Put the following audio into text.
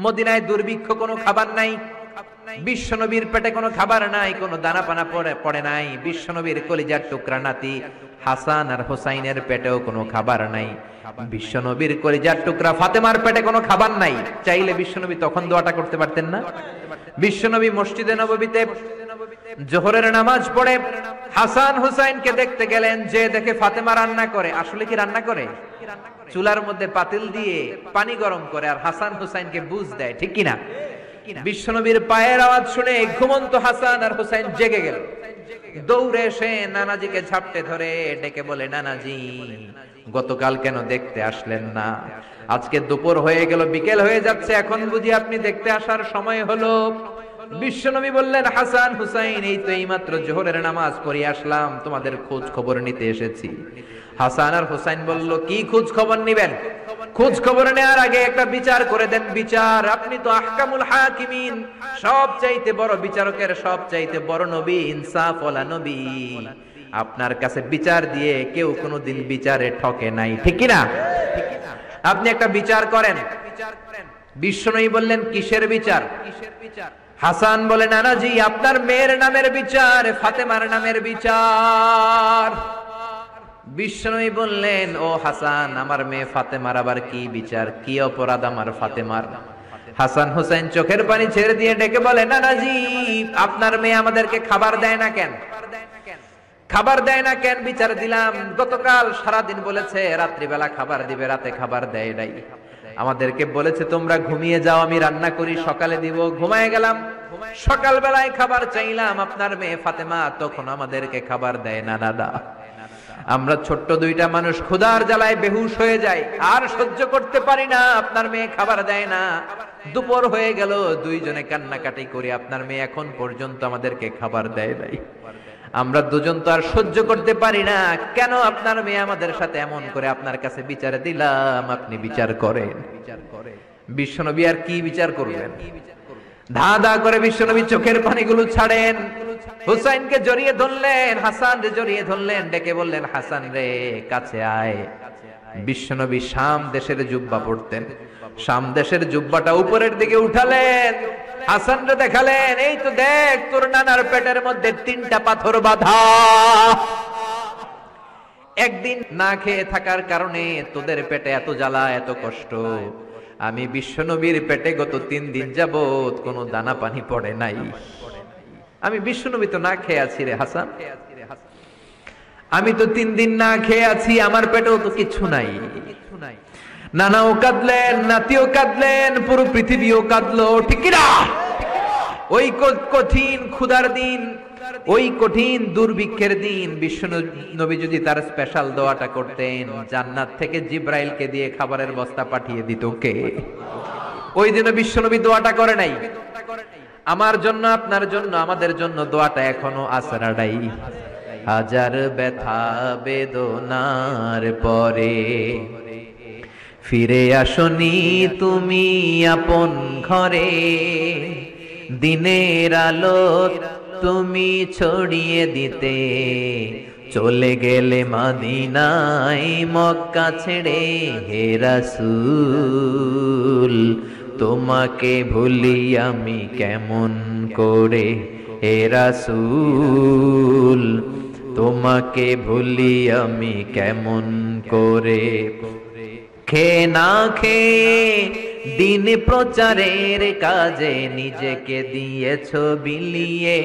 মদিনায় দুর্ভিক্ষ, কোনো খাবার নাই। বিশ্বনবীর পেটে কোনো খাবার নাই, কোনো দানা পানা পড়ে নাই। বিশ্বনবীর কলিজার টুকরা নাতি হাসান আর হোসাইনের পেটেও কোনো খাবার নাই। বিশ্বনবীর কলিজার টুকরা ফাতেমার পেটে কোনো খাবার নাই। চাইলে বিশ্বনবী তখন দোয়াটা করতে পারতেন না? বিশ্বনবী মসজিদে নববীতে জোহরের নামাজ পড়ে হাসান হুসাইনকে দেখতে গেলেন, যে দেখে ফাতেমা রান্না করে। আসলে কি রান্না করে? চুলার মধ্যে পাতিল দিয়ে পানি গরম করে আর হাসান হুসাইনকে বুঝ দেয়, ঠিক কিনা? বিশ্বনবীর পায়ের আওয়াজ শুনে ঘুমন্ত হাসান আর হুসাইন জেগে গেল। দৌড়ে এসে নানাজিকে ঝাপটে ধরে ডেকে বলে, নানাজি গতকাল কেন দেখতে আসলেন না? আজকে দুপুর হয়ে গেল, বিকেল হয়ে যাচ্ছে, এখন বুঝি আপনি দেখতে আসার সময় হলো? বিশ্বনবী বললেন, হাসান হুসাইন এই তো এইমাত্র জোহরের নামাজ পড়ে আসলাম, তোমাদের খোঁজ খবর নিতে এসেছি। হাসান আর হুসাইন বলল, কি খোঁজ খবর নিবেন? খোঁজ খবর নেওয়ার আগে একটা বিচার করে দেন। বিচার? আপনি তো আহকামুল হাকিমিন, সবচাইতে বড় বিচারকের সবচাইতে বড় নবী, ইনসাফ ওয়ালা নবী। আপনার কাছে বিচার দিয়ে কেউ কোনোদিন বিচারে ঠকে নাই, ঠিক কি না? আপনি একটা বিচার করেন। বিশ্বনবী বললেন, কিসের বিচার? হাসান বলে, নানাজি আপনার মেয়ের নামের বিচার, ফাতেমার নামের বিচার। বিশ্বনবী বললেন, ও হাসান, আমার মেয়ে ফাতেমার আবার কি বিচার? কি অপরাধ আমার ফাতেমার? হাসান হুসাইন চোখের পানি ছেড়ে দিয়ে ডেকে বলে, নানাজি আপনার মেয়ে আমাদেরকে খাবার দেয় না কেন? খাবার দেয় না কেন? বিচার দিলাম, গতকাল সারাদিন বলেছে রাত্রিবেলা খাবার দিবে, রাতে খাবার দেয় নাই। আমাদেরকে বলেছে তোমরা ঘুমিয়ে যাও, আমি রান্না করি, সকালে দিব। ঘুমায় গেলাম, সকাল বেলায় খাবার চাইলাম, আপনার মেয়ে ফাতেমা তখন আমাদেরকে খাবার দেয় না। দাদা আমরা ছোট্ট দুইটা মানুষ ক্ষুধার জ্বালায় বেহুশ হয়ে যাই, আর সহ্য করতে পারি না, আপনার মেয়ে খাবার দেয় না। দুপুর হয়ে গেল, দুইজনে কান্নাকাটি করি, আপনার মেয়ে এখন পর্যন্ত আমাদেরকে খাবার দেয় নাই। আমরা দুজন তো আর সহ্য করতে পারি না, কেন আপনার মেয়ে আমাদের সাথে এমন করে? আপনার কাছে বিচার দিলাম, আপনি বিচার করেন। বিশ্বনবী আর কি বিচার করবেন? ধা ধা করে বিশ্বনবী চোখের পানিগুলো ছাড়েন, হুসাইনকে জড়িয়ে ধরলেন, হাসান রে জড়িয়ে ধরলেন, ডেকে বললেন, হাসান রে কাছে আয়। বিশ্বনবী শাম দেশের জুব্বা পরতেন, শাম দেশের জুব্বাটা উপরের দিকে উঠালেন, হাসান রে দেখালেন, এই তো দেখ তোর নানার পেটের মধ্যে 3টা পাথর বাঁধা। একদিন না খেয়ে থাকার কারণে তোদের পেটে এত জ্বালা, এত কষ্ট। আমি বিশ্বনবীর পেটে গত 3 দিন যাবত কোনো দানা পানি পড়ে নাই। আমি বিশ্বনবী তো না খেয়ে আছি রে হাসান, আমি তো 3 দিন না খেয়ে আছি, আমার পেটেও তো কিছু নাই। নানাও কাঁদলেন, নাতিও কাঁদলেন, পুরো পৃথিবীও কাঁদলো, ঠিক না? ওই কঠিন ক্ষুধার দিন, ওই কঠিন দুর্ভিক্ষের দিন বিশ্বনবী যদি তার স্পেশাল দোয়াটা করতেন, জান্নাত থেকে জিব্রাইলকে দিয়ে খাবারের বস্তা পাঠিয়ে দিত কে? ওই দিন বিশ্বনবী দোয়াটা করে নাই। আমার জন্য, আপনার জন্য, আমাদের জন্য দোয়াটা এখনো আসরাডাই। হাজার ব্যথা বেদনার পরে ফিরে আসনি তুমি আপন ঘরে, দিনের আলো তুমি ছড়িয়ে দিতে চলে গেলে মদিনায় মক্কা ছেড়ে। হে রাসূল তোমাকে ভুলি আমি কেমন করে, হে রাসূল তোমাকে ভুলি আমি কেমন করে। খেয়ে না খেয়ে দিন প্রচারের কাজে নিজেকে দিয়েছ বিলিয়ে।